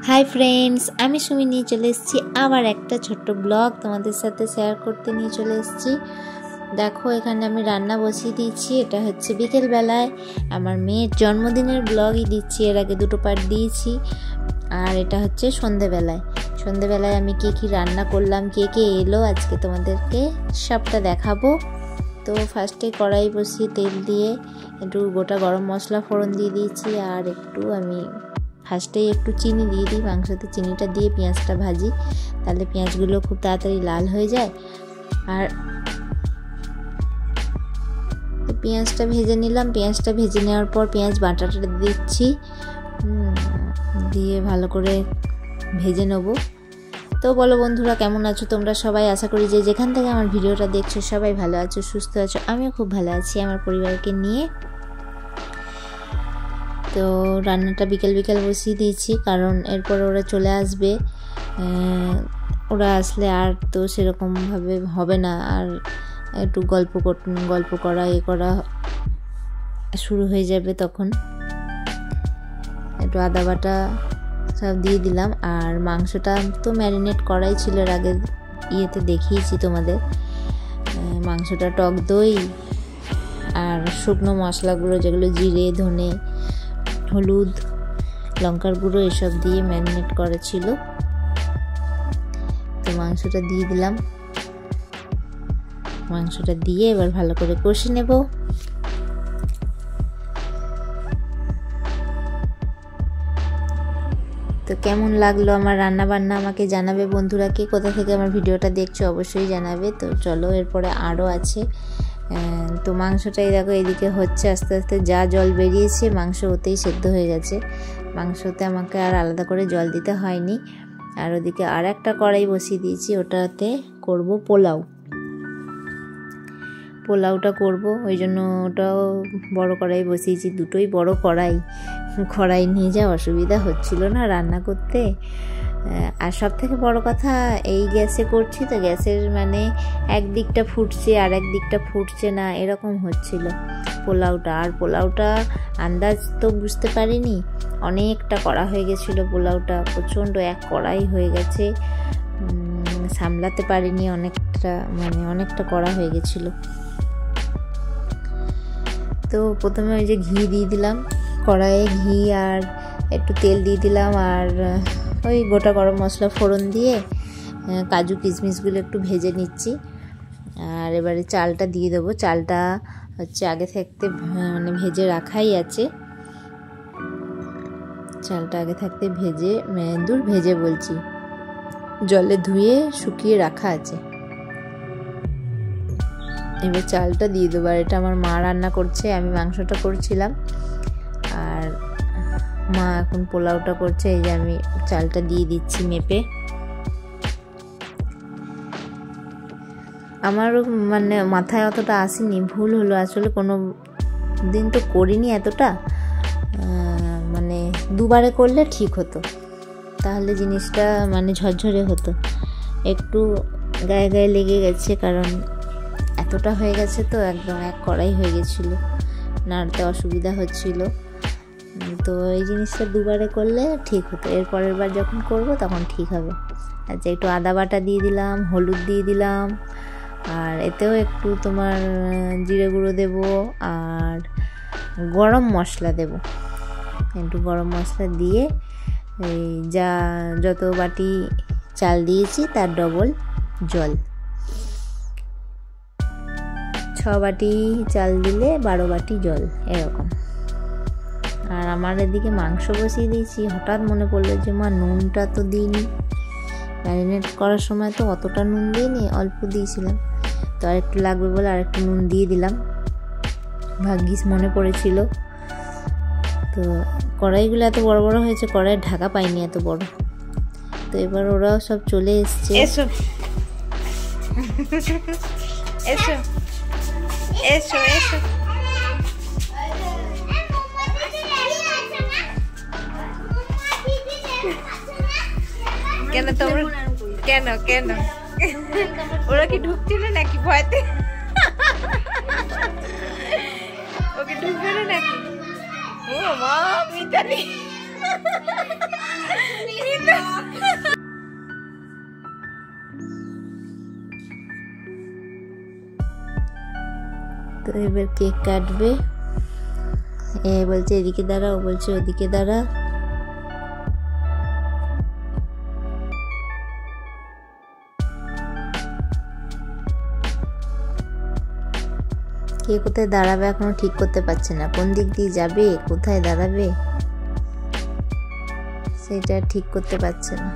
Hi friends आमी सुमी निये चले एसेछि आबार एकटा छोट्ट ब्लग तोमादेर साथे शेयर करते निये चले एसेछि। देखो एखाने आमी रान्ना बसिए दिएछि। एटा हच्छे बिकेल बेलाय आमार मेयेर जन्मदिनेर ब्लगई दिচ্ছি। एर आगे दुटो पार्ट दिएछि और एटा हच्छे सन्ध्येबेलाय आमी कि रान्ना करलाम के एलो आजके तोमादेरके सबटा देखाबो। तो फार्स्टे कड़ाई बसिए तेल दिए एकटु गोटा गरम मशला फोड़न दिए दिएछि और एकटु आमी फार्स्टे एकटु चीनी दिए दी। मांसते चीनीटा दिए पेঁয়াজটা भाजी ताहले पेঁয়াজগুলো खूब ताड़ाताड़ी लाल हो जाए। और पेঁয়াজটা भेजे निलाम। पेঁয়াজটা भेजे नेওয়ার পর पेঁয়াজ বাটাটা দিচ্ছি, দিয়ে ভালো করে ভেজে নেব। তো বলো বন্ধুরা কেমন আছো তোমরা সবাই? আশা করি যে যেখান থেকে আমার ভিডিওটা দেখছো সবাই ভালো আছো, সুস্থ আছো। আমিও খুব ভালো আছি আমার পরিবারকে নিয়ে। तो রান্নাটা বিকেল বিকেল বসিয়ে দিয়েছি কারণ এরপর ওরা চলে আসবে। ওরা আসলে আর তো সেরকম ভাবে হবে না, আর একটু গল্প করা করা শুরু হয়ে যাবে। তখন একটু আদা বাটা সব দিয়ে দিলাম। আর মাংসটা তো ম্যারিনেট করাই ছিল, এর আগে ইয়েতে দেখিয়েছি তোমাদের। মাংসটা টক দই আর শুকনো মশলাগুলো যেগুলো জিরে ধনে হলুদ লঙ্কার গুঁড়ো এসব দিয়ে ম্যারিনেট করা ছিল। তো মাংসটা দিয়ে দিলাম। মাংসটা দিয়ে এবার ভালো করে কষে নেব। তো কেমন লাগলো আমার রান্না বান্না আমাকে জানাবে বন্ধুরা। কে কোথা থেকে আমার ভিডিওটা দেখছো অবশ্যই জানাবে। তো চলো এরপরে আরও আছে। তো মাংসটাই দেখো এদিকে হচ্ছে আস্তে আস্তে, যা জল বেরিয়েছে মাংস ওতেই সেদ্ধ হয়ে গেছে। মাংসতে আমাকে আর আলাদা করে জল দিতে হয়নি। আর ওদিকে আর একটা কড়াই বসিয়ে দিয়েছি, ওটাতে করব পোলাওটা করব। ওই জন্য ওটাও বড় কড়াই বসিয়েছি। দুটোই বড় কড়াই নিয়ে যা অসুবিধা হচ্ছিল না রান্না করতে। আর সব থেকে বড় কথা এই গ্যাসে করছি তো গ্যাসের মানে একদিকটা ফুটছে আর একদিকটা ফুটছে না, এরকম হচ্ছিল পোলাওটা। আর পোলাওটা আন্দাজ তো বুঝতে পারিনি, অনেকটা কড়া হয়ে গেছিলো পোলাওটা, প্রচণ্ড এক কড়াই হয়ে গেছে। সামলাতে পারিনি, অনেকটা কড়া হয়ে গেছিলো। তো প্রথমে ওই যে ঘি দিয়ে দিলাম কড়াইয়ে, ঘি আর একটু তেল দিয়ে দিলাম। আর ওই গোটা গরম মশলা ফোড়ন দিয়ে কাজু কিশমিশগুলো একটু ভেজে নিচ্ছি। আর এবারে চালটা দিয়ে দেবো। চালটা হচ্ছে আগে থাকতে মানে ভেজে রাখাই আছে। চালটা আগে থাকতে ভেজে বলছি জলে ধুয়ে শুকিয়ে রাখা আছে। এবার চালটা দিয়ে দেবো। আর এটা আমার মা রান্না করছে, আমি মাংসটা করছিলাম। আর মা এখন পোলাওটা করছে। এই যে আমি চালটা দিয়ে দিচ্ছি মেপে। আমারও মানে মাথায় অতটা আসেনি, ভুল হলো আসলে। কোনো দিন তো করিনি এতটা, মানে দুবারে করলে ঠিক হতো, তাহলে জিনিসটা মানে ঝরঝরে হতো। একটু গায়ে লেগে গেছে কারণ এতটা হয়ে গেছে, তো একদম এক কড়াই হয়ে গেছিলো, নাড়তে অসুবিধা হচ্ছিল। তো এই জিনিসটা দুবারে করলে ঠিক হতো, এর পরের বার যখন করব তখন ঠিক হবে। আচ্ছা একটু আদা বাটা দিয়ে দিলাম, হলুদ দিয়ে দিলাম, আর এতেও একটু তোমার জিরে গুঁড়ো দেব আর গরম মশলা দেব। একটু গরম মশলা দিয়ে এই যত বাটি চাল দিয়েছি তার ডবল জল। 6 বাটি চাল দিলে 12 বাটি জল এরকম। আর আমার এদিকে মাংস বসিয়ে দিয়েছি। হঠাৎ মনে পড়লো যে মা নুনটা তো দিইনি, ম্যারিনেট করার সময় তো অতটা নুন দিইনি, অল্প দিয়েছিলাম। তো আর একটু লাগবে বলে আর একটু নুন দিয়ে দিলাম, ভাগ্যিস মনে পড়েছিল। তো কড়াইগুলো এত বড় বড় হয়েছে, কড়াইয়ের ঢাকা পাইনি এত বড়। তো এবার ওরাও সব চলে এসছে। এসো এসো এসো এসো। কেন তোমরা কেন ওরা কি ঢুকছিল নাকি ভয়তে? ওকে ঢুকবে না নাকি? ও মা মিতালি তো এবার কেক কাটবে। এ বলছে এদিকে দাঁড়া, ও বলছে ওদিকে দাঁড়া। কে কোথায় দাঁড়াবে এখনো ঠিক করতে পারছে না, কোন দিক দিয়ে যাবে, কোথায় দাঁড়াবে সেটা ঠিক করতে পারছে না।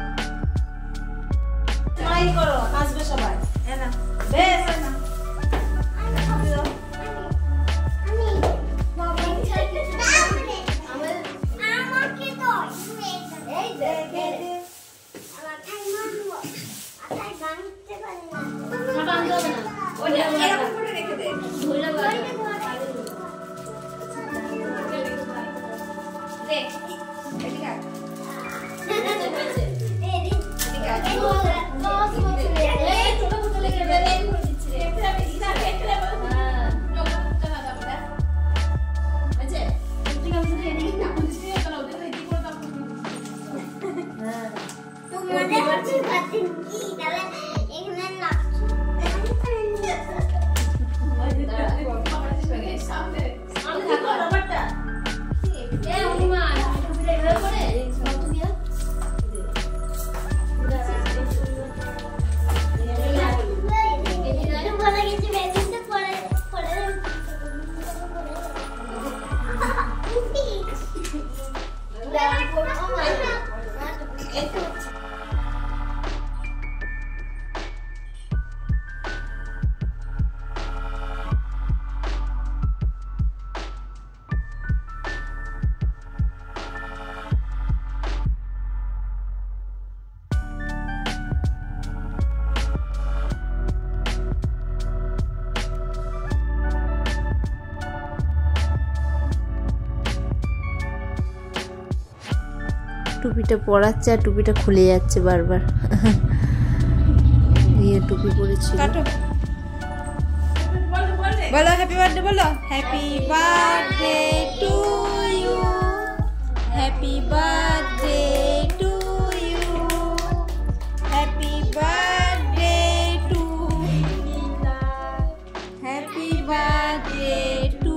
টুপিটা পরাচ্ছে আর টুপিটা খুলে যাচ্ছে বারবার। দিয়ে টুপি পরেছিল। বলো হ্যাপি বার্থডে, বলো happy birthday to you, happy birthday to you, happy birthday to, happy birthday to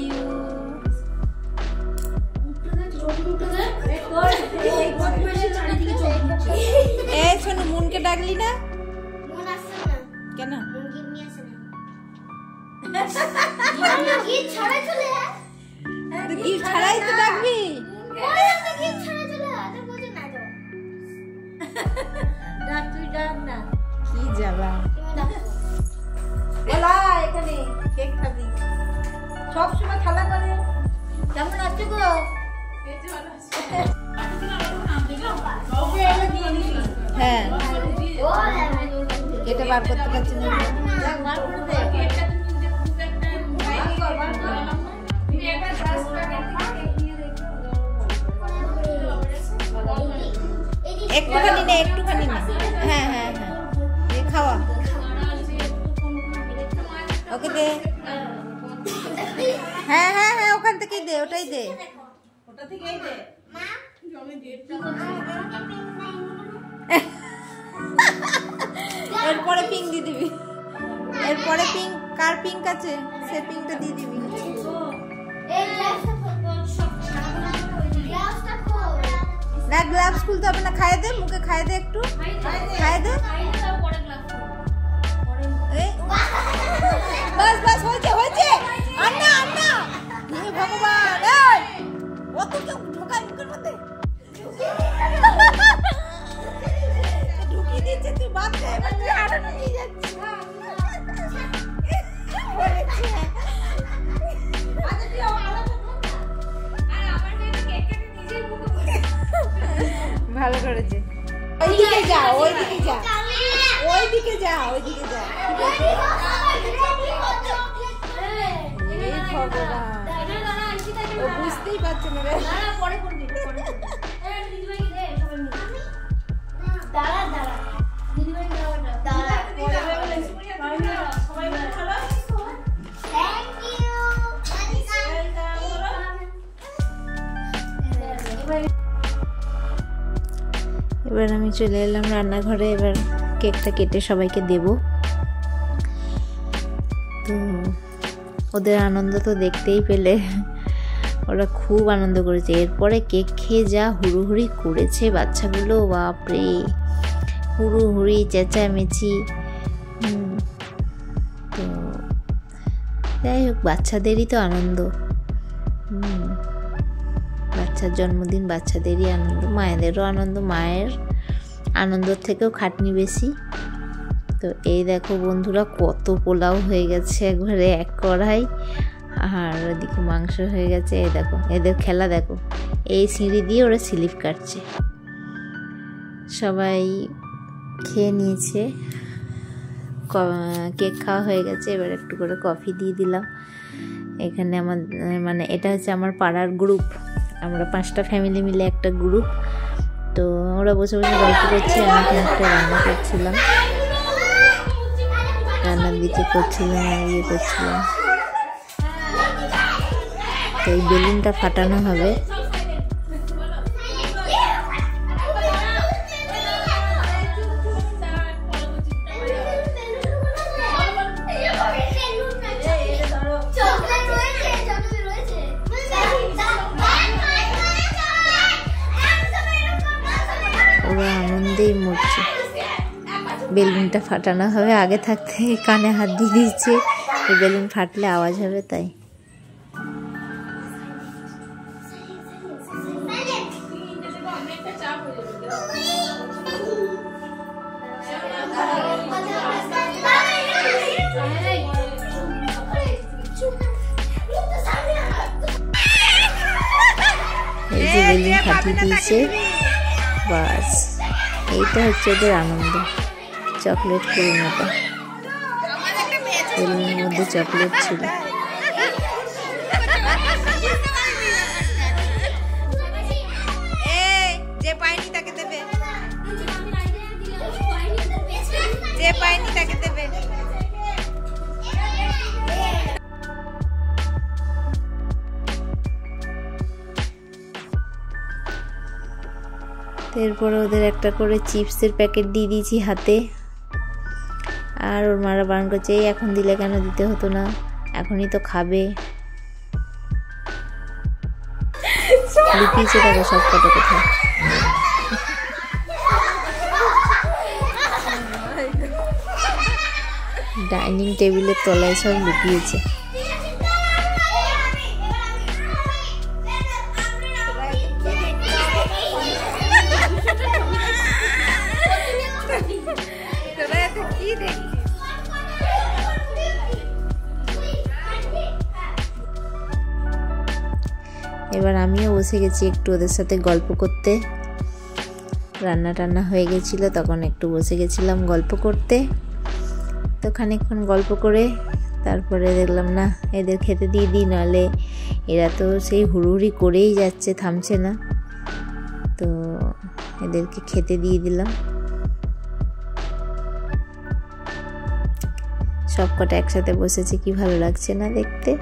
you. এই শোনো, মুনকে ডাকলি না কেন? গিফট ছাড়াই তো ডাকবি। কি যাবা এখানে কেক খাবি সবসময় খেলা করে। কেমন আছো গো? হ্যাঁ, এটা বার করতে পারছি না। একটুখানি নে, একটুখানি নে। হ্যাঁ হ্যাঁ হ্যাঁ, খাওয়া ওকে দে। হ্যাঁ হ্যাঁ হ্যাঁ, ওখান থেকেই দে, ওটাই দে, ওটা থেকেই দে। এরপরে পিঙ্ক দিয়ে দিবি, এরপরে পিঙ্ক, কার পিঙ্ক আছে সে পিঙ্কটা দিয়ে দিবি। না গ্লাভস খুলতে হবে না, খাইয়ে দে, মুখে খাইয়ে দে, একটু খাইয়ে দে। বাস বাস, হয়েছে হয়েছে। আন্না আন্না, হে ভগবান, ও তো কেউ ঢোকায় মুখের মধ্যে, ঢুকিয়ে দিচ্ছে। তুই বাদ দে, এবার তুই আরো ঢুকিয়ে যাচ্ছিস। ভালো করেছে। ওইদিকে যা, ওইদিকে যা, ওইদিকে যা, ওইদিকে যা। এই ভগবান, ও বুঝতেই পারছে না রে। এবার আমি চলে এলাম রান্নাঘরে। এবার কেকটা কেটে সবাইকে দেব। তো ওদের আনন্দ তো দেখতেই পেলে, ওরা খুব আনন্দ করেছে। এরপরে কেক খেয়ে যা হুড়োহুড়ি করেছে বাচ্চাগুলো, বাপরে, হুড়োহুড়ি চেঁচামেচি। তো যাই হোক, বাচ্চাদেরই তো আনন্দ। বাচ্চার জন্মদিন বাচ্চাদেরই আনন্দ, মায়েদেরও আনন্দ, মায়ের আনন্দর থেকেও খাটনি বেশি। তো এই দেখো বন্ধুরা, কত পোলাও হয়ে গেছে একবারে এক কড়াই, আর ওদিকে মাংস হয়ে গেছে। এই দেখো এদের খেলা দেখো, এই সিঁড়ি দিয়ে ওরা স্লিপ কাটছে। সবাই খেয়ে নিয়েছে, কেক খাওয়া হয়ে গেছে। এবার একটু করে কফি দিয়ে দিলাম। এখানে আমার মানে এটা হচ্ছে আমার পাড়ার গ্রুপ, আমরা 5টা ফ্যামিলি মিলে একটা গ্রুপ। তো ওরা বসে বসে গল্প করছে, আমি একটা রান্না করছিলাম, রান্নার দিকে করছিলাম আর ইয়ে করছিলাম। তো এই বেলুনটা ফাটানো হবে। ওরা আনন্দেই মরছে, বেলুনটা ফাটানো হবে। আগে থাকতে কানে হাত দিয়ে দিচ্ছে, বেলুন ফাটলে আওয়াজ হবে তাই। এই যে বেলুন ফাটিয়ে দিয়েছে, বাস এইটা হচ্ছে ওদের আনন্দ। চকলেট পুরোনোটা, বেলুনের মধ্যে চকলেট ছিল। যে পায়নি তাকে দেবে, যে পায়নি তাকে দেবে। এরপরে ওদের একটা করে চিপসের প্যাকেট দিয়ে দিয়েছি হাতে, আর ওর মারা বারণ করছে, এই এখন দিলে কেন, দিতে হতো না, এখনই তো খাবে। লুকিয়েছে দেখো সব কটা কোথায়। ডাইনিং টেবিলের তলায় সব লুকিয়েছে। এবার আমিও বসে গেছি একটু ওদের সাথে গল্প করতে। রান্না টান্না হয়ে গেছিলো, তখন একটু বসে গেছিলাম গল্প করতে। তো খানিকক্ষণ গল্প করে তারপরে দেখলাম না, এদের খেতে দিয়ে দিই, নাহলে এরা তো সেই হুড়ুহুড়ি করেই যাচ্ছে, থামছে না। তো এদেরকে খেতে দিয়ে দিলাম। সব কটা একসাথে বসেছে, কি ভালো লাগছে না দেখতে।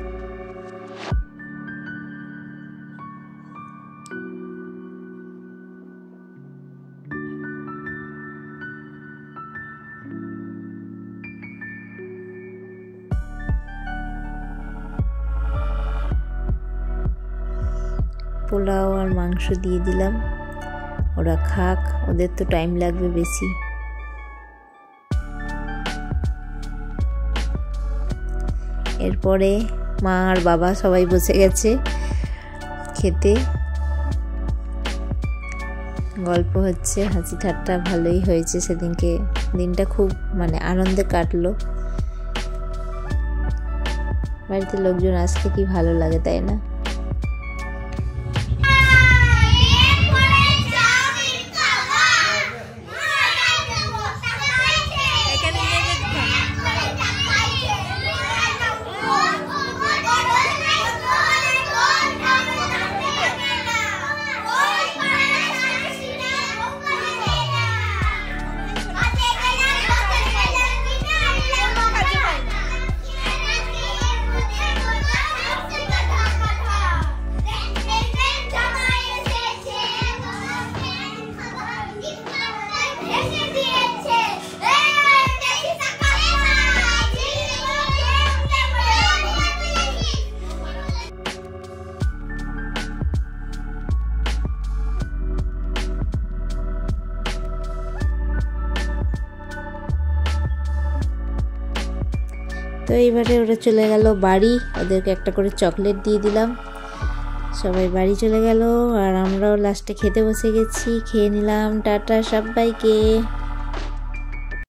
পোলাও আর মাংস দিয়ে দিলাম, ওরা খাক, ওদের তো টাইম লাগবে বেশি। এরপরে মা আর বাবা সবাই বসে গেছে খেতে, গল্প হচ্ছে, হাসি ঠাট্টা ভালোই হয়েছে সেদিনকে। দিনটা খুব মানে আনন্দে কাটলো। বাড়িতে লোকজন আসলে কি ভালো লাগে, তাই না? তো এইবারে ওরা চলে গেল বাড়ি, ওদেরকে একটা করে চকলেট দিয়ে দিলাম, সবাই বাড়ি চলে গেল আর আমরাও লাস্টে খেতে বসে গেছি। খেয়ে নিলাম, টাটা সবাইকে।